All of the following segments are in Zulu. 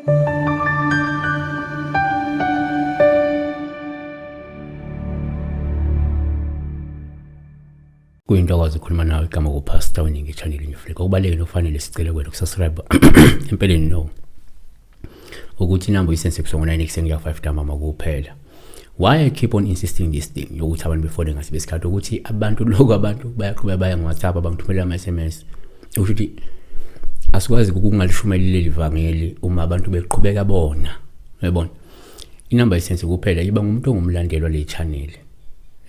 Kuyinto akwazi ukukhuluma nawe igama kuPastor Winning channel Nyufleka. Kubalekile ufanele sicela kwena ukusubscribe. Empeleni no. Ukuthi inamba isense kusongo 9 mama kuphela. Why I keep on insisting this thing yokuthi abantu before ngasibe isikhathi ukuthi abantu lokho abantu bayaqhubeka baya ngoWhatsApp bangithumela ama-SMS ukuthi asikwazi ukungalishumela leli vangeli uma abantu beqhubeka bona. Uyabona? Inamba isense kuphela iba ngumuntu ongumlandelwa le channel.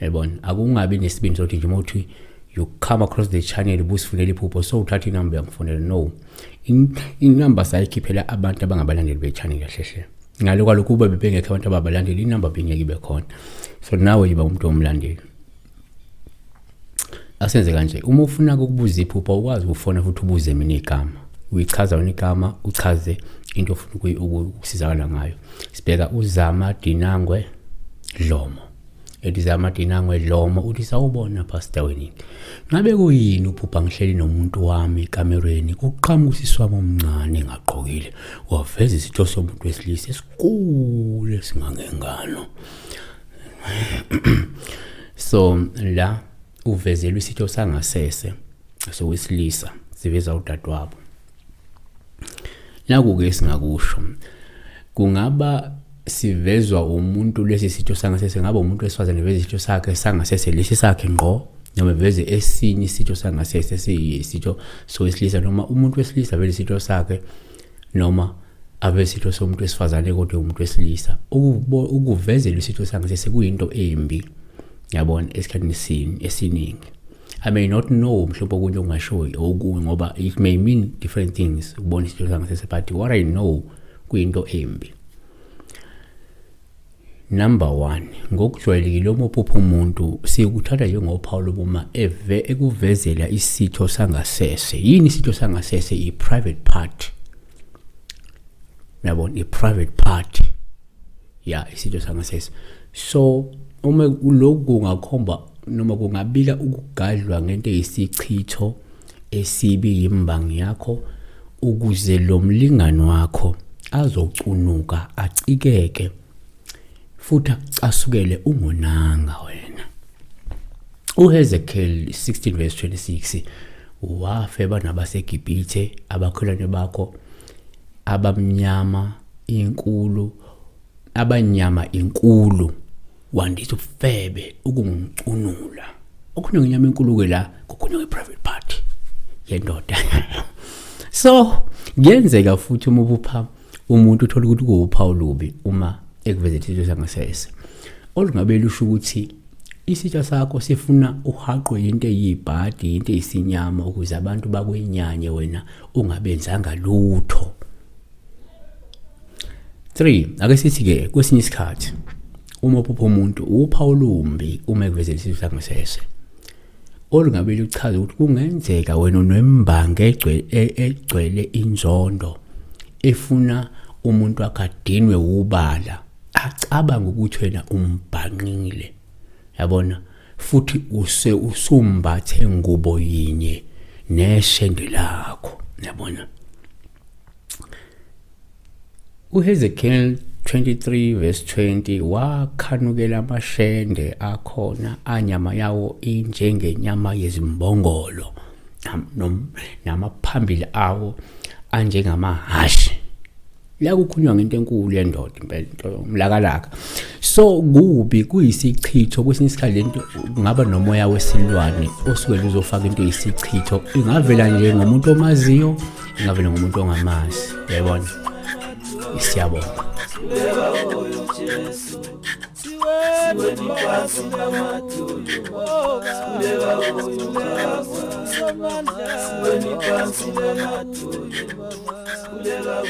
Uyabona? Akungabi nesibindi sokuthi nje uthi you come across the channel busifunela iphupho so uthatha inamba yangifonela. No. Inamba sayikhiphela abantu abangabalandeli be-channel kahle. Ngalokho kuba bebengekho abantu ababalandeli inamba bengeke ibe khona. So nawe yiba umuntu omlandeli. Asenze kanje uma ufuna ukubuza iphupho ukwazi ukufona futhi ubuze mina igama. Uyichaza wena igama uchaze into ofuna ukusizakala ngayo. Sibheka uZama Dinangwe Dlomo. Edizama Dinangwe Dlomo uthi sawubona Pastor Winning. Ngabe kuyini uphupha ngihleli nomuntu wami ekamereni kuqhamuka usiswami omncane ngaqhokile waveza isitho somuntu wesilisa esikhulu esingangengano. So la uvezela isitho sangasese sowesilisa siveza udadewabo. Naku-ke singakusho kungaba sivezwa umuntu lesi sitho sangasese ngaba umuntu wesifazane veze isitho sakhe sangasese lesi sakhe ngqo noma veze esinye isitho sangasese siyisitho sowesilisa noma umuntu wesilisa vele isitho sakhe noma ave isitho somuntu wesifazane kodwa umuntu wesilisa ukuvezela isitho sangasese kuyinto embi. Yabona esikhathini esiningi I may not know mhlawumbe okunye ongashoyo okunye ngoba it may mean different things ukubona isitho sangasese but what I know kuyinto embi. Number 1 ngokujwayelekile uma uphupha umuntu sikuthatha njengophawu uma ekuvezela isitho sangasese. Yini isitho sangasese? I-private part. Yabona i-private part isitho sangasese. So uma lokhu kungakhomba noma kungabika ukugadlwa ngento eyisichitho esibi yimbangi yakho ukuze lo mlingani wakho azocunuka acikeke futhi asukele ungonanga wena. uHezekiel 16:26 wafeba nabaseGibhithe abakholwane bakho abamnyama inkulu wandisa ufebe ukungcunula. Okukhona ngenyama enkulu ke la kukhona ngeprivate party yendoda. So kuyenzeka futhi uma ubupha umuntu uthola ukuthi kuwuphawu lubi uma ekuvezela isitho sangasese. Olungabe lusho ukuthi isitho sakho sifuna uhaqwe into eyibhadi into eyisinyama ukuze abantu bakwenyanye wena ungabenzanga lutho. 3 ake sithi ke kwesinye isikhathi uma uphupha umuntu uphawu lumbi uma ekuvezela isitho sangasese. Olungabe luchaza ukuthi kungenzeka wena unembangi egcwele inzondo efuna umuntu akadinwe ubala acabanga ukuthi wena umbhanqile. Yabona futhi usumbathe ngubo yinye neshende lakho. Yabona uHezekiel 23:20 wakhanukela amashende akhona anyama yawo injengenyama yezimbongolo namaphambili awo anjengamahashi. La kukhulunywa ngento enkulu yendoda impela into umlakalaka. So kubi kuyisichitho kwesinye isikhathi lento kungaba nomoya wesilwane osuke uzofaka into eyisichitho ingavela nje ngomuntu omaziyo ingavela ngomuntu ongamazi. Yabona siyabona. Kuleka